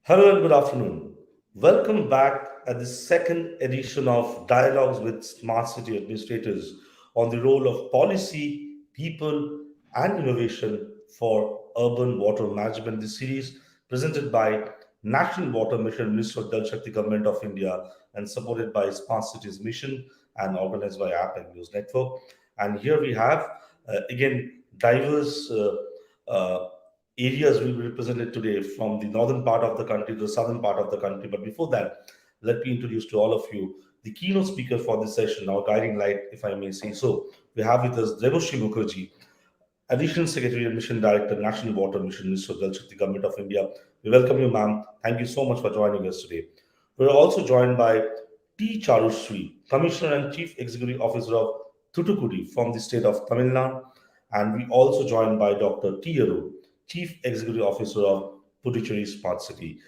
Hello and good afternoon. Welcome back at the second edition of Dialogues with Smart City Administrators on the role of policy, people, and innovation for urban water management. This series presented by National Water Mission, Ministry of Jal Shakti, Government of India, and supported by Smart Cities Mission and organized by App and News Network. And here we have again diverse uh, areas will be represented today from the northern part of the country to the southern part of the country. But before that, let me introduce to all of you the keynote speaker for this session, our guiding light, if I may say so. We have with us Devoshri Mukherjee, Additional Secretary and Mission Director, National Water Mission, Minister of Jal Shakti, Government of India. We welcome you, ma'am. Thank you so much for joining us today. We're also joined by T. Charushree, Commissioner and Chief Executive Officer of Thuthukudi from the state of Tamil Nadu. And we also joined by Dr. T. Aru, Chief Executive Officer of Puducherry Smart City.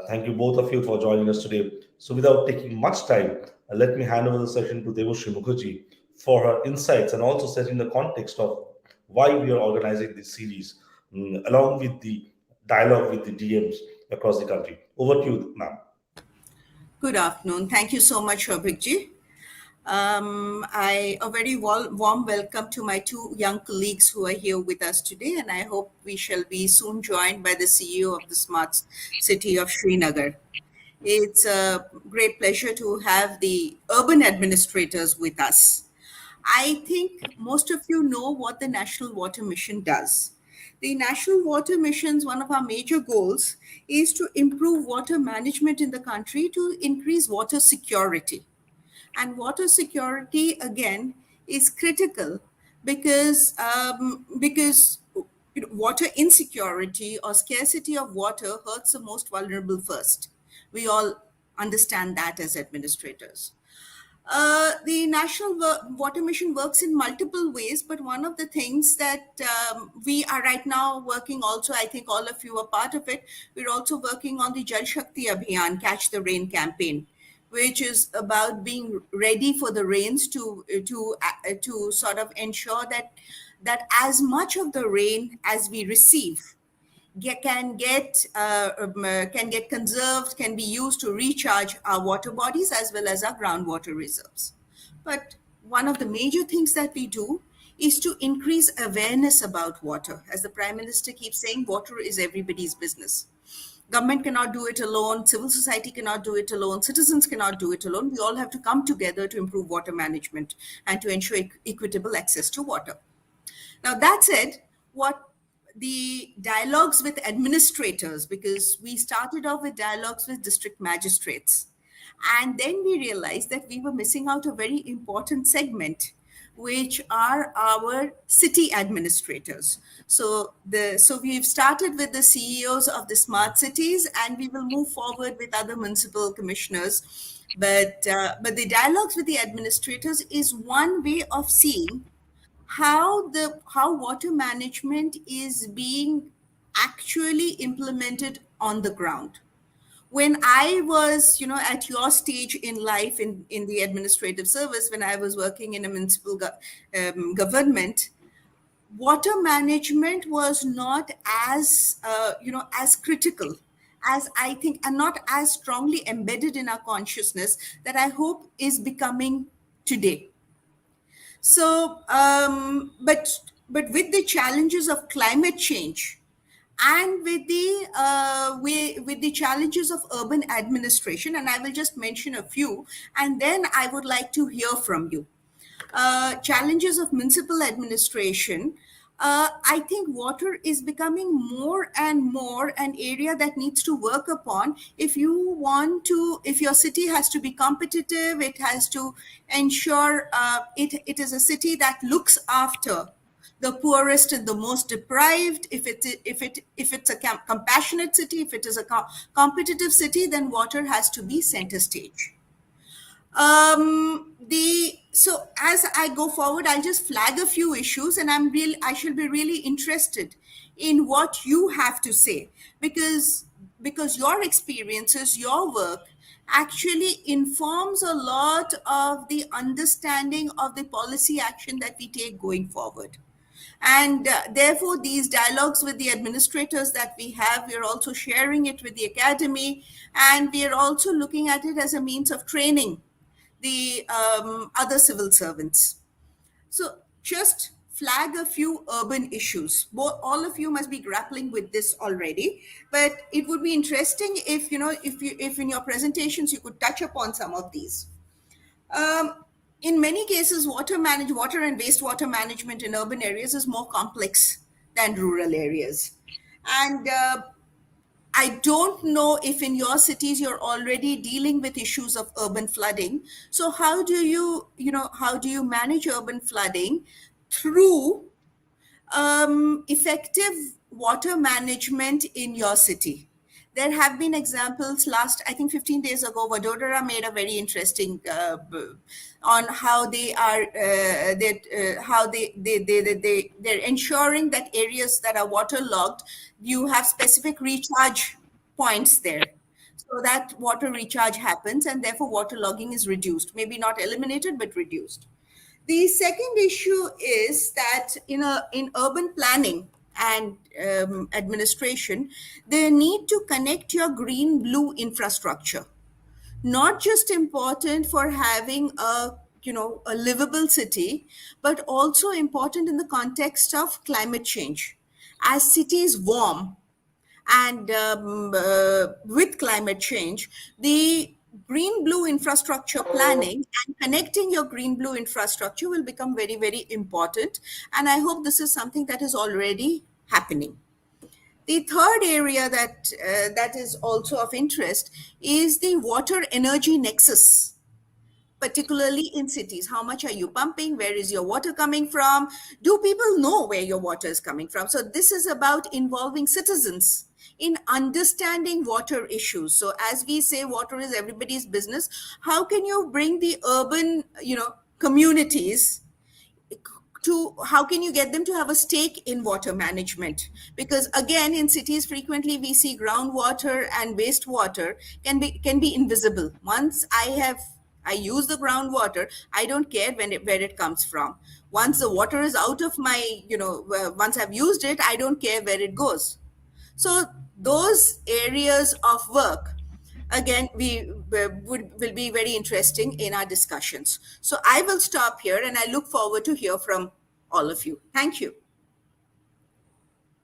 Thank you both of you for joining us today. So without taking much time, let me hand over the session to Devoshri Mukherjee for her insights and also setting the context of why we are organizing this series, along with the dialogue with the DMs across the country. Over to you, ma'am. Good afternoon. Thank you so much, Shobhikji. A very warm welcome to my two young colleagues who are here with us today, and I hope we shall be soon joined by the CEO of the Smart City of Srinagar. It's a great pleasure to have the urban administrators with us. I think most of you know what the National Water Mission does. The National Water Mission's one of our major goals is to improve water management in the country to increase water security. And water security, again, is critical because water insecurity or scarcity of water hurts the most vulnerable first. We all understand that as administrators. The National Water Mission works in multiple ways, but one of the things that we are right now working also, I think all of you are part of it, we're also working on the Jal Shakti Abhiyan, Catch the Rain campaign, which is about being ready for the rains to sort of ensure that as much of the rain as we receive can get conserved, can be used to recharge our water bodies as well as our groundwater reserves. But one of the major things that we do is to increase awareness about water. As the Prime Minister keeps saying, water is everybody's business. Government cannot do it alone, civil society cannot do it alone, citizens cannot do it alone. We all have to come together to improve water management and to ensure equitable access to water. Now, that said, what the dialogues with administrators, because we started off with dialogues with district magistrates, and then we realized that we were missing out a very important segment, which are our city administrators. So we've started with the CEOs of the smart cities, and we will move forward with other municipal commissioners. But the dialogues with the administrators is one way of seeing how water management is being actually implemented on the ground. When I was at your stage in life in the administrative service, when I was working in a municipal government, water management was not as as critical as I think, and not as strongly embedded in our consciousness that I hope is becoming today. So, but with the challenges of climate change and with the challenges of urban administration, and I will just mention a few, and then I would like to hear from you. Challenges of municipal administration. I think water is becoming more and more an area that needs to work upon. If your city has to be competitive, it has to ensure it is a city that looks after the poorest and the most deprived. If it's a compassionate city, if it is a competitive city, then water has to be center stage. So as I go forward, I'll just flag a few issues, and I shall be really interested in what you have to say, because your experiences, your work actually informs a lot of the understanding of the policy action that we take going forward. And therefore, these dialogues with the administrators that we have, we're also sharing it with the academy, and we are also looking at it as a means of training the other civil servants. So just flag a few urban issues. All of you must be grappling with this already, but it would be interesting if if in your presentations you could touch upon some of these. Um, in many cases, water and wastewater management in urban areas is more complex than rural areas, and I don't know if in your cities you're already dealing with issues of urban flooding. So how do you manage urban flooding through effective water management in your city? There have been examples. Last, I think, 15 days ago, Vadodara made a very interesting on how they are how they're ensuring that areas that are waterlogged, you have specific recharge points there, so that water recharge happens and therefore waterlogging is reduced. Maybe not eliminated, but reduced. The second issue is that in urban planning and administration, they need to connect your green blue infrastructure. Not just important for having a livable city, but also important in the context of climate change. As cities warm, and with climate change, the green blue infrastructure planning and connecting your green blue infrastructure will become very, very important. And I hope this is something that is already happening. The third area that is also of interest is the water energy nexus, particularly in cities. How much are you pumping? Where is your water coming from? Do people know where your water is coming from? So this is about involving citizens in understanding water issues. So as we say, water is everybody's business. How can you bring the urban, communities to, how can you get them to have a stake in water management? Because again, in cities frequently we see groundwater and wastewater can be invisible. Once I use the groundwater, I don't care where it comes from. Once the water is out of my, once I've used it, I don't care where it goes. So those areas of work, again, will be very interesting in our discussions. So I will stop here and I look forward to hear from all of you. Thank you.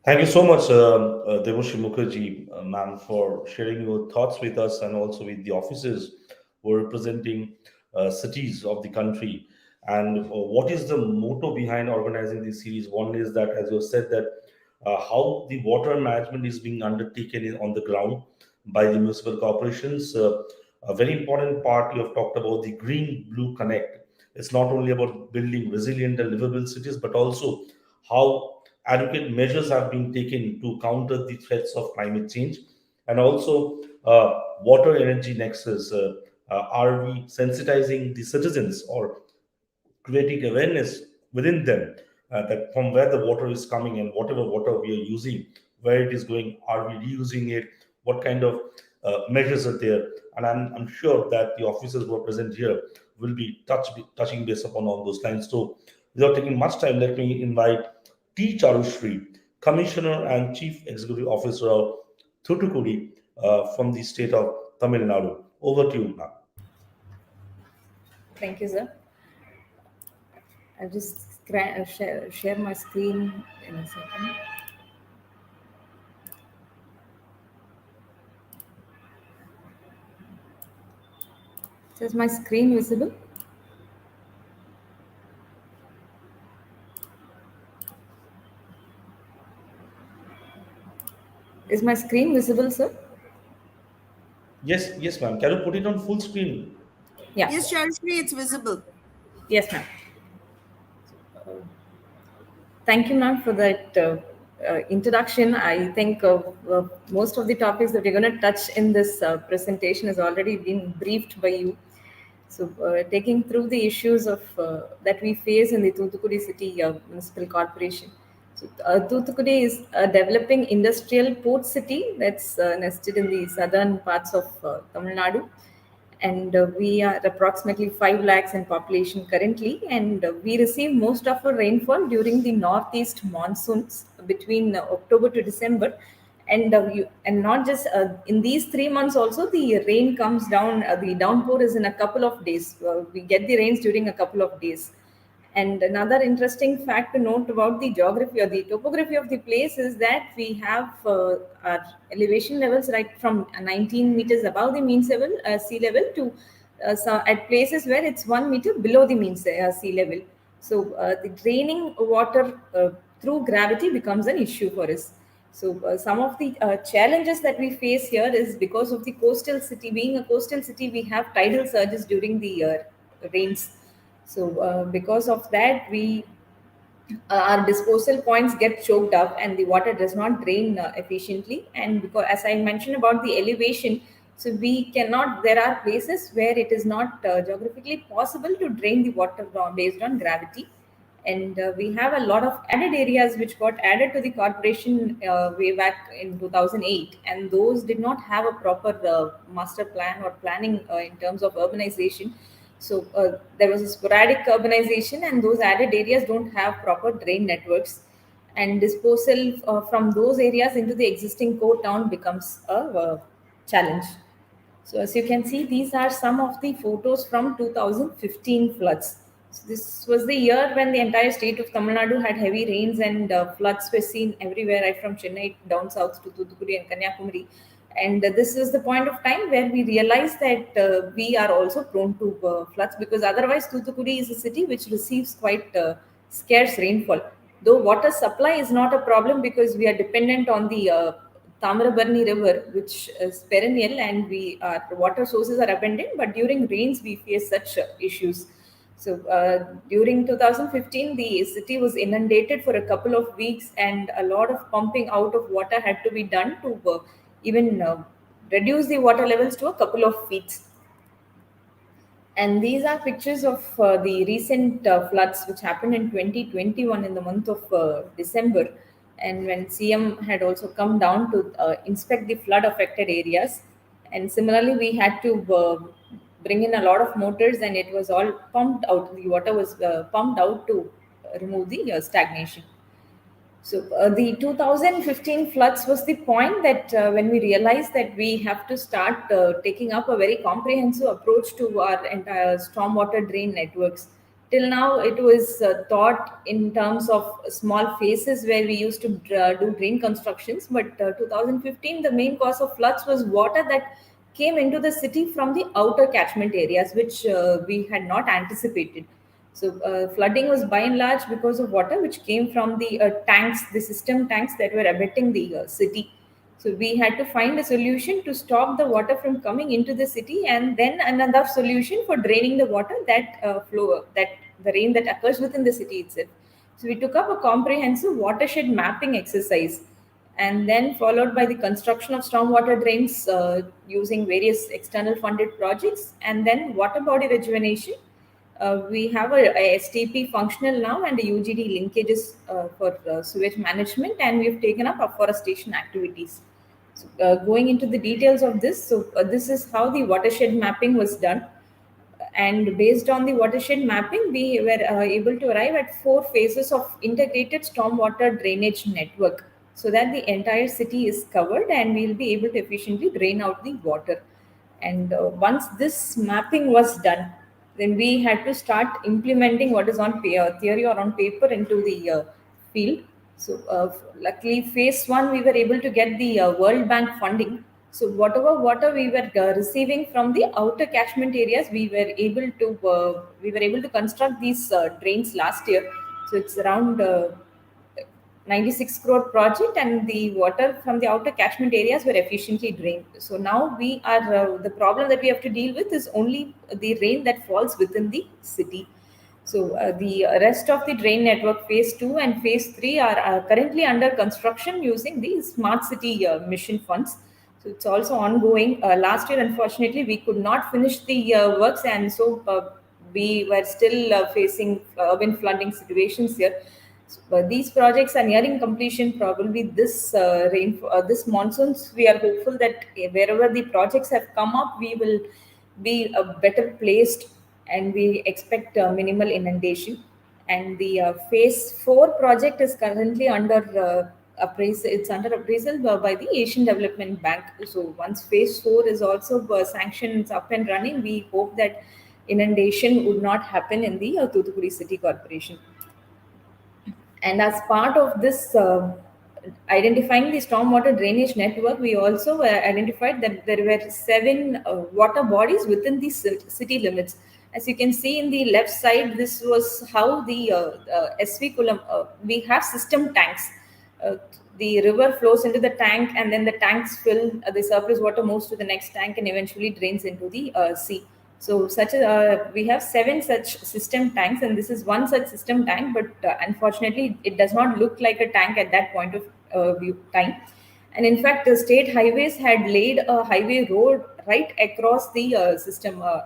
Thank you so much, Devoshi Mukherjee, ma'am, for sharing your thoughts with us and also with the officers who are representing cities of the country. And what is the motto behind organizing this series? One is that, as you said, that how the water management is being undertaken on the ground by the municipal corporations. A very important part you have talked about the Green Blue Connect. It's not only about building resilient and livable cities, but also how adequate measures have been taken to counter the threats of climate change, and also water energy nexus. Are we sensitizing the citizens or creating awareness within them, that from where the water is coming and whatever water we are using, where it is going, are we reusing it, what kind of measures are there? And I'm sure that the officers who are present here will be touching base upon all those lines. So, without taking much time, let me invite T. Charushri, Commissioner and Chief Executive Officer of Thoothukudi from the state of Tamil Nadu. Over to you, ma'am. Thank you, sir. I'll just share my screen in a second. So is my screen visible? Is my screen visible, sir? Yes, yes, ma'am. Can you put it on full screen? Yeah. Yes, Charishri, it's visible. Yes, ma'am. Thank you, ma'am, for that introduction. I think most of the topics that we're going to touch in this presentation has already been briefed by you. So, taking through the issues of that we face in the Thoothukudi City Municipal Corporation. So, Thoothukudi is a developing industrial port city that's nested in the southern parts of Tamil Nadu, and we are approximately 5 lakhs in population currently, and we receive most of our rainfall during the northeast monsoons between October to December. And and not just in these 3 months also, the rain comes down, the downpour is in a couple of days. We get the rains during a couple of days. And another interesting fact to note about the geography or the topography of the place is that we have our elevation levels right from 19 meters above the sea level to at places where it's 1 meter below the sea level. So the draining water through gravity becomes an issue for us. So some of the challenges that we face here is because of the coastal city. Being a coastal city, we have tidal surges during the rains. So because of that, we our disposal points get choked up and the water does not drain efficiently. And because, as I mentioned about the elevation, so we cannot. There are places where it is not geographically possible to drain the water based on gravity. And we have a lot of added areas which got added to the corporation way back in 2008, and those did not have a proper master plan or planning in terms of urbanization. So there was a sporadic urbanization, and those added areas don't have proper drain networks. And disposal from those areas into the existing core town becomes a challenge. So as you can see, these are some of the photos from 2015 floods. So this was the year when the entire state of Tamil Nadu had heavy rains, and floods were seen everywhere, right from Chennai down south to Thuthukudi and Kanyakumari. And this is the point of time where we realized that we are also prone to floods, because otherwise Thuthukudi is a city which receives quite scarce rainfall. Though water supply is not a problem because we are dependent on the Tamarabarni River, which is perennial, and our water sources are abundant. But during rains, we face such issues. So during 2015, the city was inundated for a couple of weeks, and a lot of pumping out of water had to be done to even reduce the water levels to a couple of feet. And these are pictures of the recent floods which happened in 2021 in the month of December. And when CM had also come down to inspect the flood affected areas. And similarly, we had to bring in a lot of motors, and it was all pumped out. The water was pumped out to remove the stagnation. So the 2015 floods was the point that when we realized that we have to start taking up a very comprehensive approach to our entire stormwater drain networks. Till now, it was thought in terms of small phases where we used to do drain constructions. But 2015, the main cause of floods was water that came into the city from the outer catchment areas, which we had not anticipated. So flooding was by and large because of water which came from the tanks, the system tanks that were abetting the city. So we had to find a solution to stop the water from coming into the city, and then another solution for draining the water that that the rain that occurs within the city itself. So we took up a comprehensive watershed mapping exercise, and then followed by the construction of stormwater drains using various external funded projects, and then water body rejuvenation. We have a STP functional now and a UGD linkages for sewage management, and we've taken up afforestation activities. So, going into the details of this, so this is how the watershed mapping was done. And based on the watershed mapping, we were able to arrive at 4 phases of integrated stormwater drainage network, so that the entire city is covered and we'll be able to efficiently drain out the water. And once this mapping was done, then we had to start implementing what is on theory or on paper into the field. So luckily, phase one, we were able to get the World Bank funding. So whatever water we were receiving from the outer catchment areas, we were able to construct these drains last year. So it's around 96 crore project, and the water from the outer catchment areas were efficiently drained. So now we are the problem that we have to deal with is only the rain that falls within the city. So the rest of the drain network phase 2 and phase 3 are currently under construction using the smart city mission funds. So it's also ongoing. Last year, unfortunately, we could not finish the works, and so we were still facing urban flooding situations here. So, these projects are nearing completion. Probably this monsoons, we are hopeful that wherever the projects have come up, we will be better placed, and we expect minimal inundation. And the phase 4 project is currently under appraisal. It's under appraisal by the Asian Development Bank. So once phase 4 is also sanctioned, it's up and running, we hope that inundation would not happen in the Thoothukudi City Corporation. And as part of this identifying the stormwater drainage network, we also identified that there were 7 water bodies within the city limits. As you can see in the left side, this was how the SV Kulam, we have system tanks. Uh, the river flows into the tank, and then the tanks fill, the surplus water moves to the next tank and eventually drains into the sea. So we have 7 such system tanks, and this is one such system tank. But unfortunately, it does not look like a tank at that point of time. And in fact, the state highways had laid a highway road right across the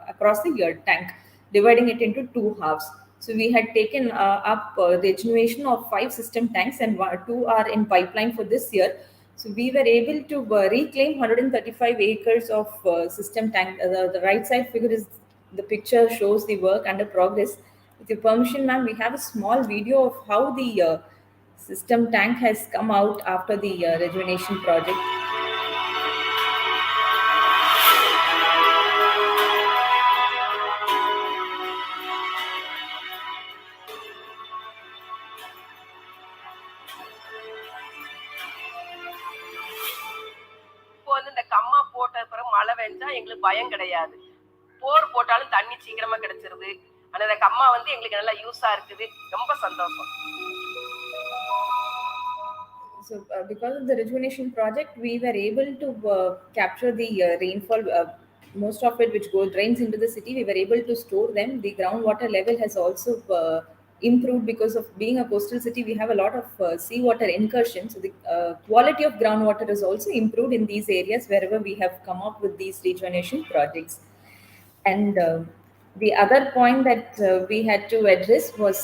across the tank, dividing it into two halves. So we had taken up the regeneration of 5 system tanks, and 2 are in pipeline for this year. So we were able to reclaim 135 acres of system tank. The right side figure is the picture shows the work under progress. With your permission, ma'am, we have a small video of how the system tank has come out after the rejuvenation project. இப்போ வந்து இந்த கம்மா போட்ட பிறகு மழை பெஞ்சா எங்களுக்கு பயம் கிடையாது. போர் போட்டாலும் தண்ணி சீக்கிரமா கிடைச்சிருது. ஆனா இந்த கம்மா வந்து எங்களுக்கு நல்லா யூஸா இருக்குது. ரொம்ப சந்தோஷம். So, because of the rejuvenation project, we were able to capture the rainfall, most of it which goes drains into the city. We were able to store them. The groundwater level has also improved because of being a coastal city. We have a lot of seawater incursion, so the quality of groundwater is also improved in these areas wherever we have come up with these rejuvenation projects. And the other point that we had to address was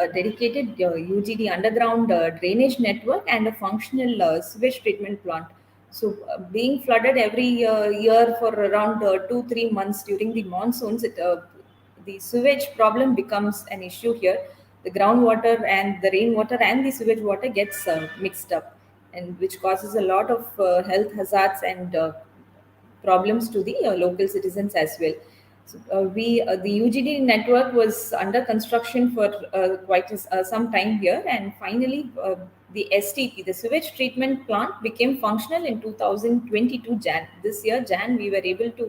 a dedicated UGD underground drainage network and a functional sewage treatment plant. So, being flooded every year for around 2-3 months during the monsoons, the sewage problem becomes an issue here. The groundwater and the rainwater and the sewage water gets mixed up, and which causes a lot of health hazards and problems to the local citizens as well. So, the UGD network was under construction for quite some time here, and finally the STP, the sewage treatment plant, became functional in 2022 Jan. This year Jan, we were able to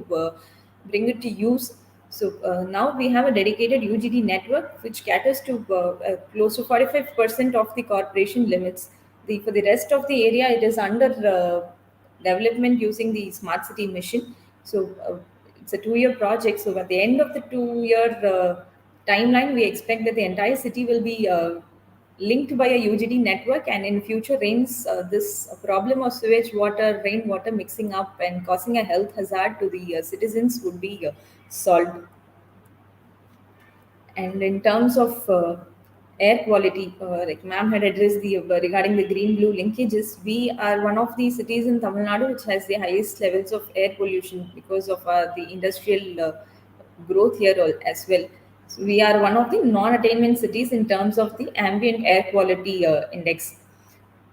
bring it to use. So now we have a dedicated UGD network which caters to close to 45% of the corporation limits. For the rest of the area, it is under development using the smart city mission. So it's a 2-year project. So at the end of the 2-year timeline, we expect that the entire city will be linked by a UGD network, and in future rains, this problem of sewage water, rainwater mixing up and causing a health hazard to the citizens would be solved. And in terms of air quality, like ma'am had addressed the regarding the green-blue linkages, we are one of the cities in Tamil Nadu which has the highest levels of air pollution because of the industrial growth here as well. So we are one of the non-attainment cities in terms of the ambient air quality index.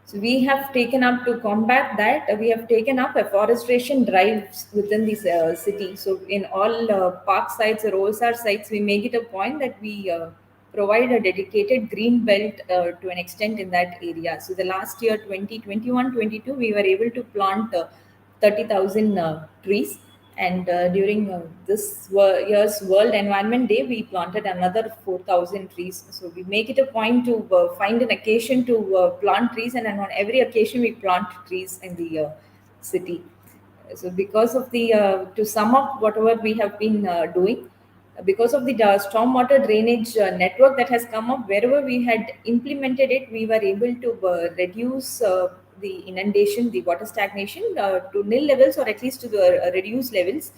So we have taken up to combat that. We have taken up afforestation drives within this city. So in all park sites or OSR sites, we make it a point that we provide a dedicated green belt to an extent in that area. So the last year, 2021-22, we were able to plant 30,000 trees. And during this year's World Environment Day, we planted another 4,000 trees. So we make it a point to find an occasion to plant trees, and on every occasion we plant trees in the city. So because of the, to sum up whatever we have been doing, because of the stormwater drainage network that has come up, wherever we had implemented it, we were able to reduce the inundation, the water stagnation to nil levels, or at least to the reduced levels.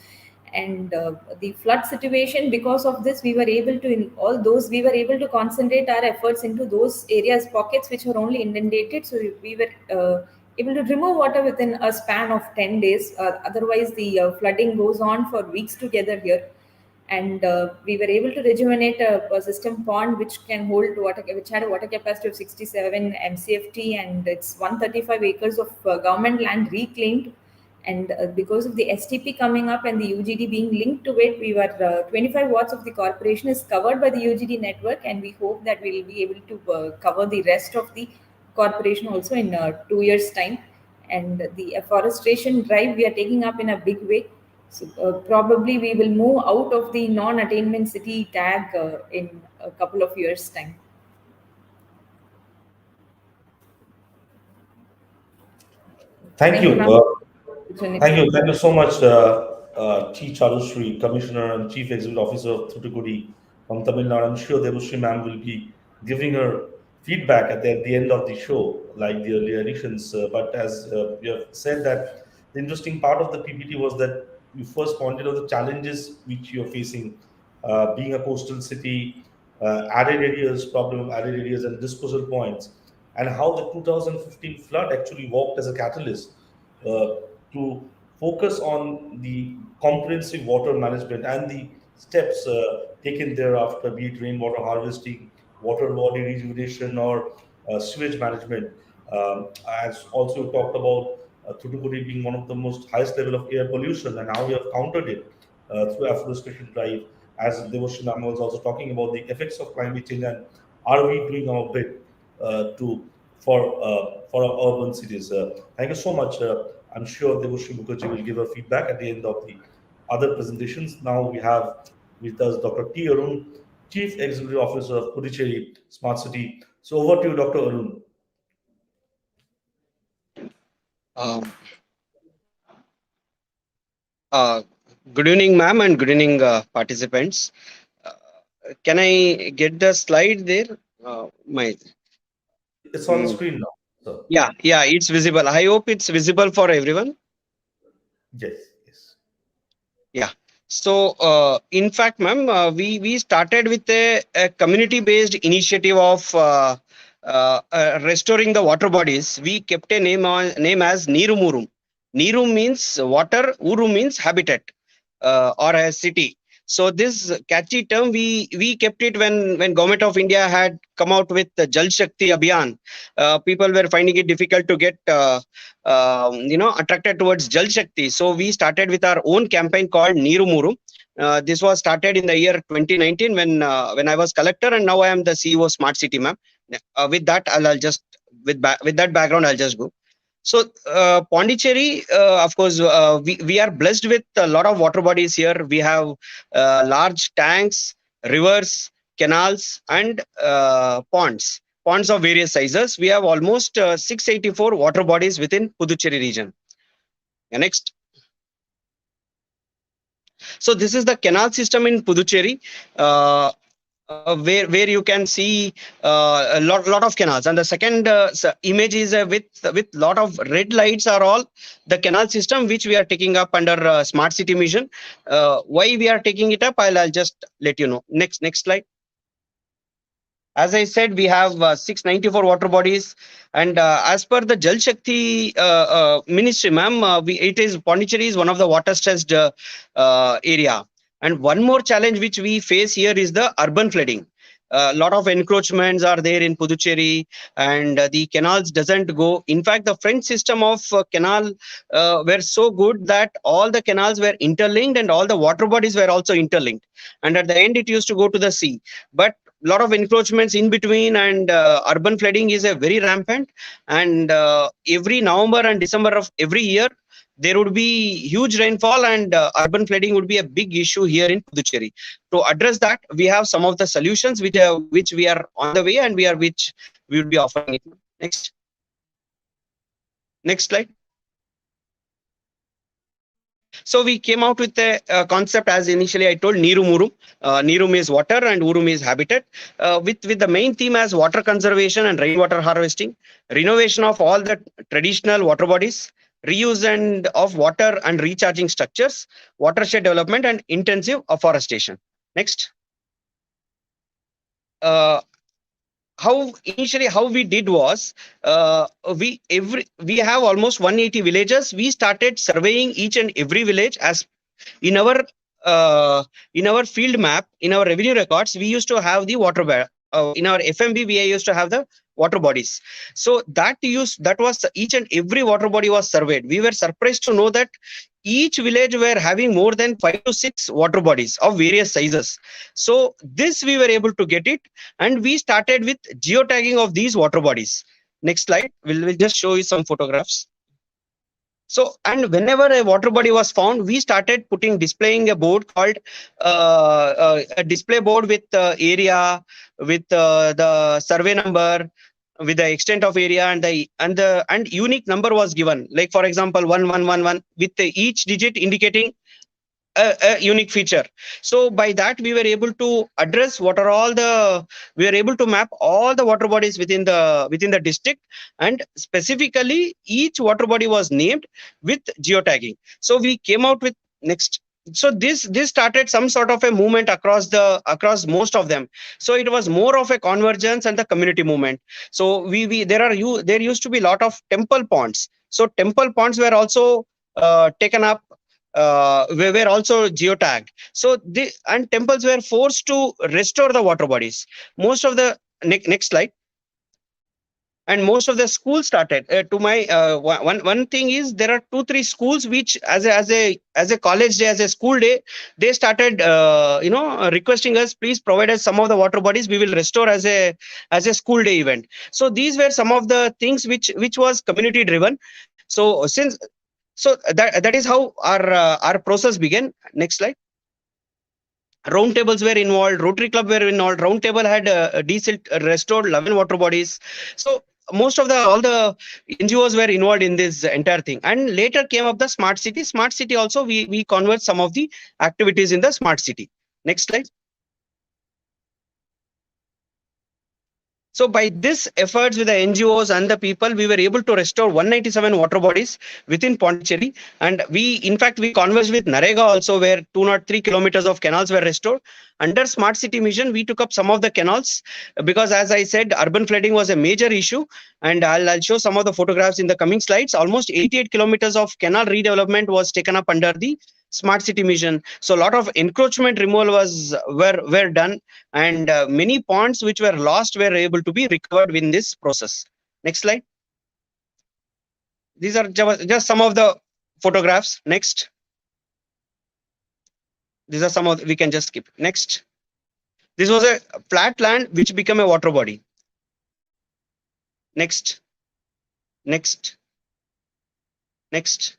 And the flood situation, because of this, we were able to, in all those, we were able to concentrate our efforts into those areas, pockets which were only inundated. So we were able to remove water within a span of 10 days. Otherwise, the flooding goes on for weeks together here. And we were able to rejuvenate a system pond which can hold water, which had a water capacity of 67 MCFT, and it's 135 acres of government land reclaimed. And because of the STP coming up and the UGD being linked to it, we were 25 watts of the corporation is covered by the UGD network, and we hope that we will be able to cover the rest of the corporation also in 2 years' time. And the afforestation drive we are taking up in a big way. So probably we will move out of the non-attainment city tag in a couple of years' time. Thank Thank you, you. ma'am. Thank you so much, T. Chalushree, Commissioner and Chief Executive Officer of Thoothukudi from Tamil Nadu. I'm sure Devushri ma'am will be giving her feedback at the end of the show, like the earlier editions. But as you have said, that the interesting part of the PPT was that you first pointed out the challenges which you're facing, being a coastal city, arid areas, problem of arid areas and disposal points, and how the 2015 flood actually worked as a catalyst uh, to focus on the comprehensive water management and the steps taken thereafter, be it rainwater harvesting, water body rejuvenation, or sewage management. As also talked about Thoothukudi being one of the most highest level of air pollution, and how we have countered it through afforestation drive. As Devoshri Ma'am was also talking about the effects of climate change, and are we doing our bit to for our urban cities? Thank you so much. I'm sure Devoshri Mukherjee will give her feedback at the end of the other presentations. Now we have with us Dr. T. Arun, Chief Executive Officer of Puducherry Smart City. So over to you, Dr. Arun. Um, uh, Good evening, ma'am, and good evening, participants. Uh, can I get the slide there? My It's on the mm, screen now, sir. yeah, it's visible. I hope it's visible for everyone. Yes, yes. Yeah. So, in fact, ma'am, we started with a community-based initiative of restoring the water bodies. We kept a name as Niru Murum. Niru means water, Uru means habitat or a city. So this catchy term we kept it when Government of India had come out with the Jal Shakti Abhiyan. People were finding it difficult to get attracted towards Jal Shakti. So we started with our own campaign called Neeru Muru. This was started in the year 2019 when I was collector, and now I am the CEO of Smart City, ma'am. With that, I'll just with that background, I'll just go. So Pondicherry, of course, we are blessed with a lot of water bodies here. We have large tanks, rivers, canals, and ponds of various sizes. We have almost 684 water bodies within Puducherry region. Yeah, next. So this is the canal system in Puducherry. Where you can see a lot of canals, and the second image is with lot of red lights are all the canal system which we are taking up under smart city mission. Why we are taking it up, I'll just let you know. Next slide. As I said, we have 694 water bodies, and as per the Jal Shakti ministry, ma'am, Pondicherry is one of the water stressed area. And one more challenge which we face here is the urban flooding. A lot of encroachments are there in Puducherry, and the canals doesn't go. In fact, the French system of canal were so good that all the canals were interlinked and all the water bodies were also interlinked. And at the end, it used to go to the sea. But lot of encroachments in between, and urban flooding is a very rampant, and every November and December of every year there would be huge rainfall, and urban flooding would be a big issue here in Puducherry. To address that, we have some of the solutions which we are on the way, and which we will be offering it. Next slide. So we came out with a concept, as initially I told, Niru Murum. Nirum is water and Urum is habitat, with the main theme as water conservation and rainwater harvesting, renovation of all the traditional water bodies, reuse and of water and recharging structures, watershed development, and intensive afforestation. Next. how initially how we did was, we have almost 180 villages. We started surveying each and every village as in our uh, in our field map, in our revenue records. We used to have the in our FMB we used to have the water bodies. So that was each and every water body was surveyed. We were surprised to know that each village were having more than 5 to 6 water bodies of various sizes. So this we were able to get it, and we started with geotagging of these water bodies. Next slide, we'll just show you some photographs. So, and whenever a water body was found, we started displaying a board called a display board with area, with the survey number, with the extent of area, and unique number was given. Like for example, 1111 with each digit indicating a unique feature. So by that we were able to address we were able to map all the water bodies within the district, and specifically each water body was named with geotagging. So we came out with next. So this started some sort of a movement across most of them. So it was more of a convergence and the community movement. So there used to be a lot of temple ponds. So temple ponds were also taken up, were also geotagged. So and temples were forced to restore the water bodies. Most of the next slide. And most of the schools started. To my one thing is, there are 2-3 schools which as a college day, as a school day, they started requesting us, please provide us some of the water bodies, we will restore as a school day event. So these were some of the things which was community driven. So that is how our process began. Next slide. Round tables were involved, Rotary Club were involved. Round table had restored 11 water bodies. So most of all the NGOs were involved in this entire thing. And later came up the smart city. Smart city also we convert some of the activities in the smart city. Next slide. So by this efforts with the NGOs and the people, we were able to restore 197 water bodies within Puducherry. And in fact, we converged with Narega also, where 203 kilometers of canals were restored. Under Smart City Mission, we took up some of the canals because, as I said, urban flooding was a major issue. And I'll show some of the photographs in the coming slides. Almost 88 kilometers of canal redevelopment was taken up under the Smart City Mission. So a lot of encroachment removal were done, and many ponds which were lost were able to be recovered in this process. Next slide. These are just some of the photographs. Next. These are some of we can just skip. Next. This was a flat land which became a water body. Next. Next. Next.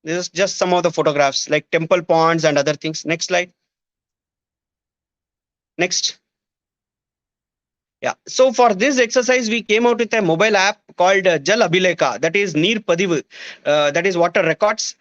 This is just some of the photographs like temple ponds and other things. Next slide. Next. Yeah. So for this exercise, we came out with a mobile app called Jal Abhilekha, that is Neer Padivu, that is water records.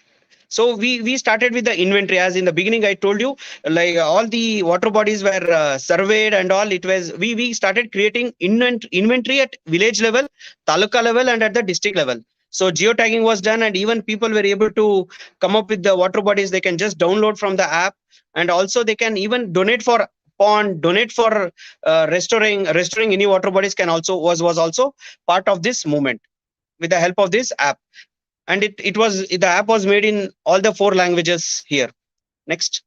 So we started with the inventory. As in the beginning, I told you, like all the water bodies were surveyed and all. It was we started creating inventory at village level, taluka level, and at the district level. So geotagging was done, and even people were able to come up with the water bodies. They can just download from the app, and also they can even donate for pond, donate for restoring any water bodies. Was also part of this movement with the help of this app. And the app was made in all the 4 languages here. Next.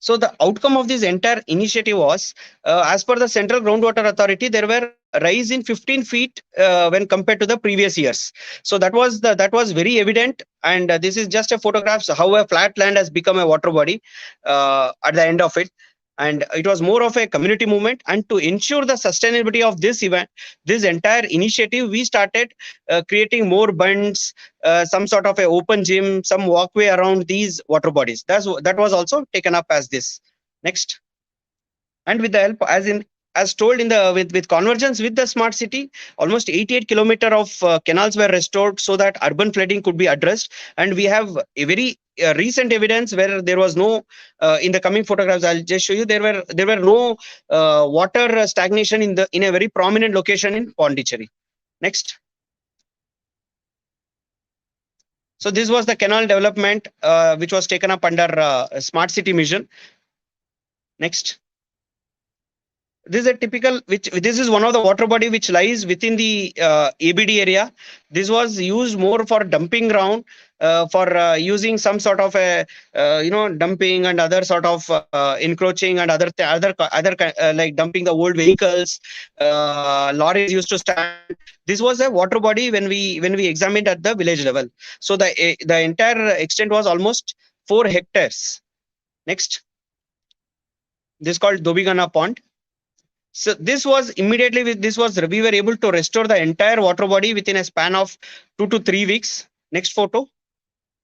So the outcome of this entire initiative was, as per the Central Groundwater Authority, there were a rise in 15 feet when compared to the previous years. So that was very evident. And this is just a photograph so how a flat land has become a water body at the end of it. And it was more of a community movement. And to ensure the sustainability of this event, this entire initiative, we started creating more bunds, some sort of a open gym, some walkway around these water bodies. That was also taken up as this. Next. And with the help, as told in the with Convergence with the smart city, almost 88 kilometers of canals were restored so that urban flooding could be addressed. And we have a very recent evidence where there was no in the coming photographs. I'll just show you there were no water stagnation in a very prominent location in Puducherry. Next. So this was the canal development which was taken up under Smart City Mission. Next. this is a typical, this is one of the water body which lies within the ABD area. This was used more for dumping ground, for using some sort of a dumping and other sort of encroaching and like dumping the old vehicles. Lorries used to stand. This was a water body when we examined at the village level. So the entire extent was almost 4 hectares. Next. This is called Dobigana Pond. So this was immediately we were able to restore the entire water body within a span of 2 to 3 weeks. Next photo.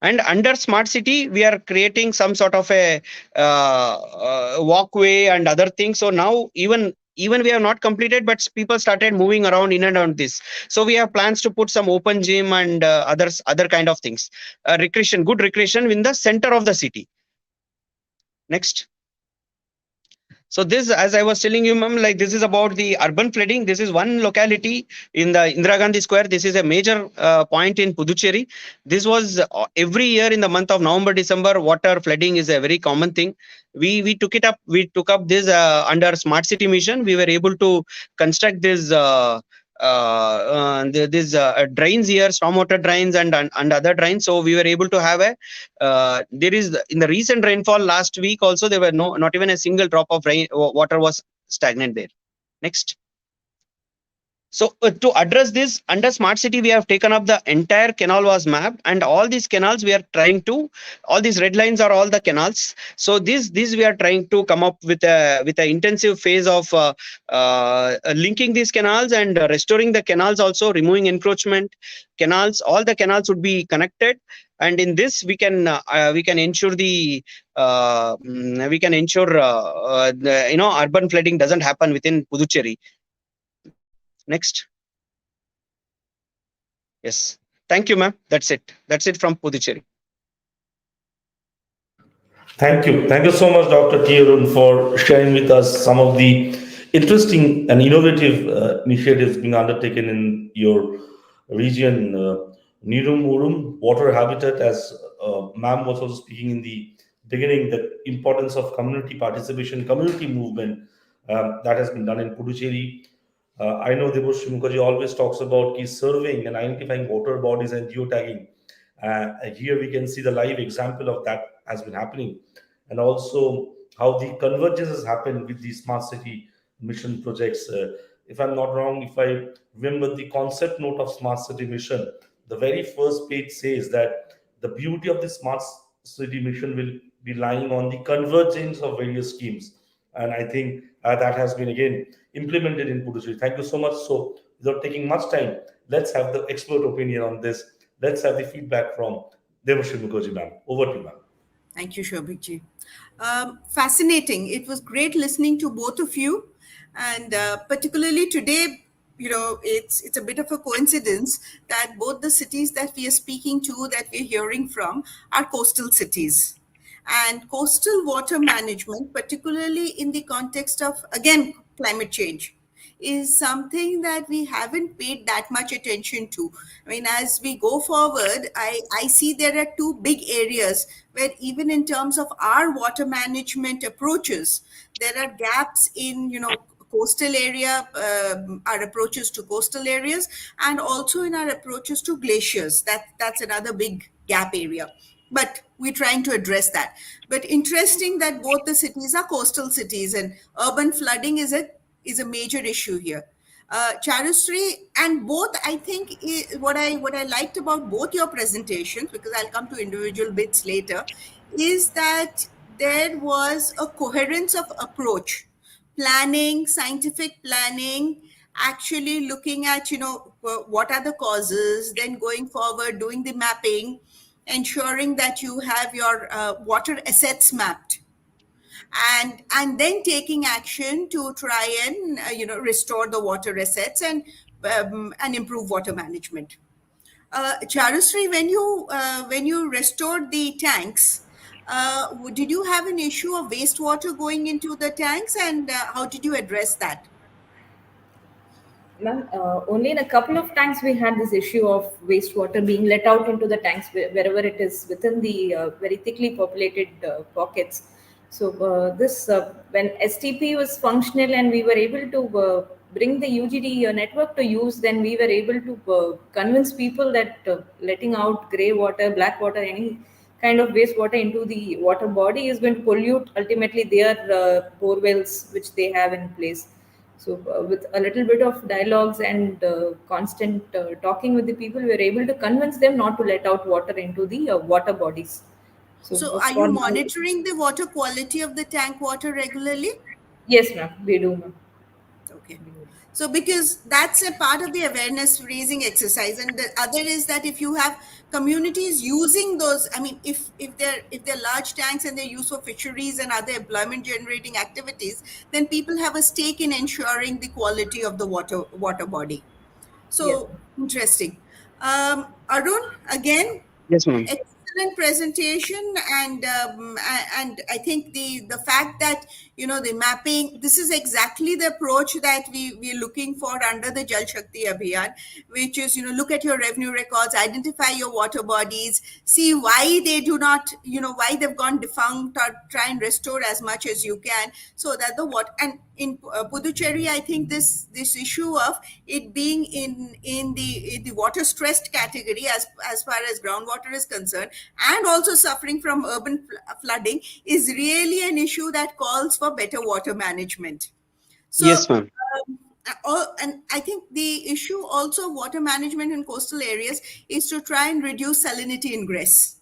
And under smart city, we are creating some sort of a walkway and other things. So now even we have not completed, but people started moving around in and around this. So we have plans to put some open gym and other kind of things. Good recreation in the center of the city. Next. So this, as I was telling you, ma'am, like this is about the urban flooding. This is one locality in the Indira Gandhi Square. This is a major point in Puducherry. This was every year in the month of November, December, water flooding is a very common thing. We took it up. We took up this under Smart City Mission. We were able to construct this drains here, stormwater drains and other drains. So we were able to have a there is in the recent rainfall last week also there were not even a single drop of rain water was stagnant there. Next. So to address this under smart city, we have taken up the entire canal was mapped, and all these canals we are trying to, all these red lines are all the canals. So this we are trying to come up with a intensive phase of linking these canals and restoring the canals, also removing encroachment canals. All the canals would be connected, and in this we can ensure the urban flooding doesn't happen within Puducherry. Next. Yes. Thank you, ma'am. That's it. That's it from Puducherry. Thank you. Thank you so much, Dr. T. Arun, for sharing with us some of the interesting and innovative initiatives being undertaken in your region. Nirum Urum, water habitat, as ma'am was also speaking in the beginning, the importance of community participation, community movement that has been done in Puducherry. I know Debashri Mukherjee always talks about key surveying and identifying water bodies and geotagging. Here we can see the live example of that has been happening, and also how the convergence has happened with the smart city mission projects. If I'm not wrong, if I remember the concept note of smart city mission, the very first page says that the beauty of the smart city mission will be lying on the convergence of various schemes, and I think that has been again implemented in Puducherry. Thank you so much. So, without taking much time, let's have the expert opinion on this. Let's have the feedback from Debashri Mukherjee, ma'am. Over to you, ma'am. Thank you, Shobhikji. Fascinating. It was great listening to both of you, and particularly today. It's a bit of a coincidence that both the cities that we are speaking to, that we're hearing from, are coastal cities. And coastal water management, particularly in the context of, again, climate change, is something that we haven't paid that much attention to. I mean, as we go forward, I see there are two big areas where even in terms of our water management approaches, there are gaps in, coastal area, our approaches to coastal areas, and also in our approaches to glaciers. That's another big gap area. But we're trying to address that. But interesting that both the cities are coastal cities, and urban flooding is a major issue here. Charusri, and both, I think what I liked about both your presentations, because I'll come to individual bits later, is that there was a coherence of approach, planning, scientific planning, actually looking at, what are the causes, then going forward, doing the mapping, ensuring that you have your water assets mapped, and then taking action to try and restore the water assets and improve water management. Charusri, when you restored the tanks, did you have an issue of wastewater going into the tanks, and how did you address that? Ma'am, only in a couple of tanks we had this issue of wastewater being let out into the tanks wherever it is within the very thickly populated pockets. So this when STP was functional and we were able to bring the UGD network to use, then we were able to convince people that letting out grey water, black water, any kind of wastewater into the water body is going to pollute ultimately their bore wells which they have in place. So with a little bit of dialogues and constant talking with the people, we were able to convince them not to let out water into the water bodies. So So are for you now, monitoring the water quality of the tank water regularly? yes, ma'am, we do, ma'am. Okay. So because that's a part of the awareness raising exercise, and the other is that if you have communities using those, I mean, if they're large tanks and they're used for fisheries and other employment generating activities, then people have a stake in ensuring the quality of the water body. Yes, So ma'am. interesting. Arun, again, Yes, ma'am. excellent presentation, and I think the fact that the mapping, this is exactly the approach that we're looking for under the Jal Shakti Abhiyan, which is look at your revenue records, identify your water bodies, see why they do not, why they've gone defunct, or try and restore as much as you can, so that the what and in Puducherry, I think this issue of it being in the water stressed category as far as groundwater is concerned, and also suffering from urban flooding, is really an issue that calls for better water management. So, Yes, ma'am. and I think the issue also of water management in coastal areas is to try and reduce salinity ingress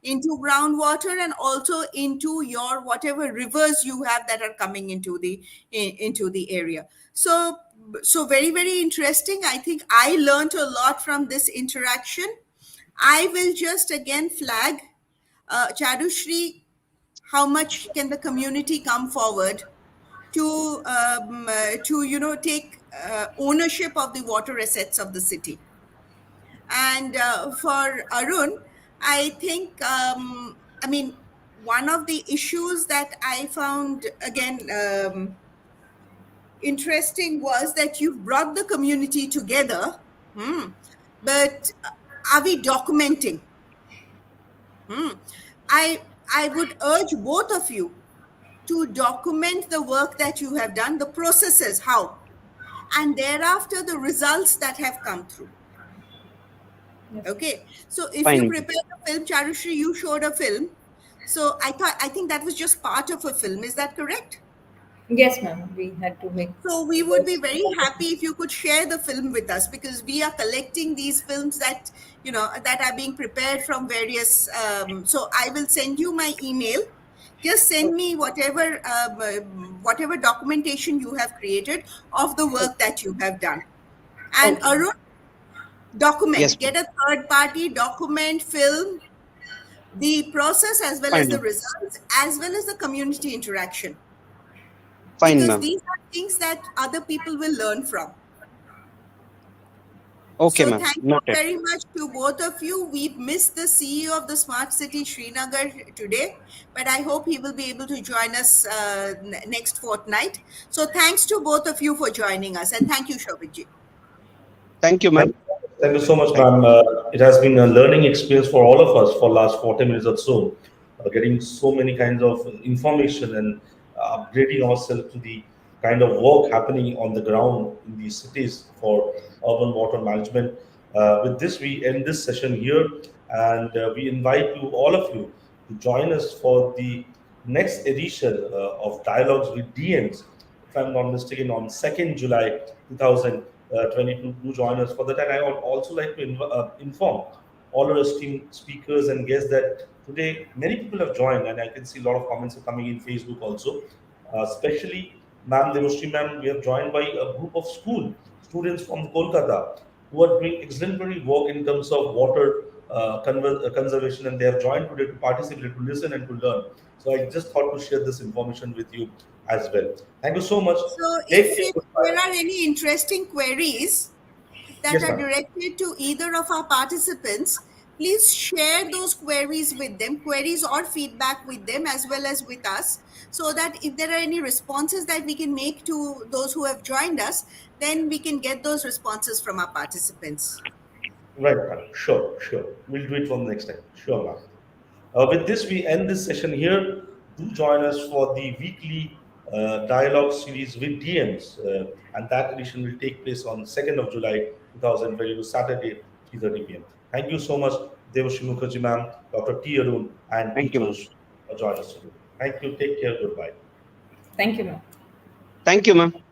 into groundwater, and also into your whatever rivers you have that are coming into the area. So very, very interesting. I think I learned a lot from this interaction. I will just again flag, Charushri, how much can the community come forward to take ownership of the water assets of the city. And for Arun, I think, I mean, one of the issues that I found again interesting was that you've brought the community together. Hmm. But are we documenting? Hmm. I would urge both of you to document the work that you have done, the processes, how, and thereafter the results that have come through. Yes, Okay, so if you Fine. prepared a film, Charushri, you showed a film. So I think that was just part of a film. Is that correct? yes, ma'am. We had to make So we would be those. very happy if you could share the film with us, because we are collecting these films that that are being prepared from various. So I will send you my email. Just send me whatever documentation you have created of the work that you have done. And Okay, Arun, document. Yes, ma'am. Get a third party, document, film the process as well as Fine, the ma'am. results, as well as the community interaction, Fine, because ma'am. these are things that other people will learn from. Okay, So ma'am. thank you Noted. very much to both of you. We've missed the CEO of the Smart City Srinagar today, but I hope he will be able to join us next fortnight. So thanks to both of you for joining us, and thank you, Shobhitji. Thank you, Thank ma'am. thank you so much, Thank. ma'am. It has been a learning experience for all of us for last 40 minutes or so, getting so many kinds of information and upgrading ourselves to the kind of work happening on the ground in these cities for urban water management. With this, we end this session here, and we invite you, all of you, to join us for the next edition of Dialogues with DMs, if I'm not mistaken, on 2nd July 2022. Do join us for that. And I would also like to inform all our esteemed speakers and guests that today many people have joined, and I can see a lot of comments are coming in Facebook also. Especially, Ma'am Devoshri, ma'am, we have joined by a group of school students from Kolkata who are doing exemplary work in terms of water conservation, and they have joined today to participate, to listen, and to learn. So I just thought to share this information with you as well. Thank you so much. So Take if care. there Goodbye. are any interesting queries that Yes, are ma'am. directed to either of our participants, please share those queries with them, queries or feedback with them as well as with us, so that if there are any responses that we can make to those who have joined us, then we can get those responses from our participants. Right, ma'am. Sure, sure. We'll do it from next time. Sure, ma'am. With this, we end this session here. do join us for the weekly dialogue series with DMs, and that edition will take place on 2nd of July 2022, Saturday, 3:30 p.m. Thank you so much, Devashri Mukherjee ma'am, Dr. T. Arun, and Thank you, ma'am. teachers for joining us today. Thank you. Take care. Goodbye. Thank you, ma'am. Thank you, ma'am.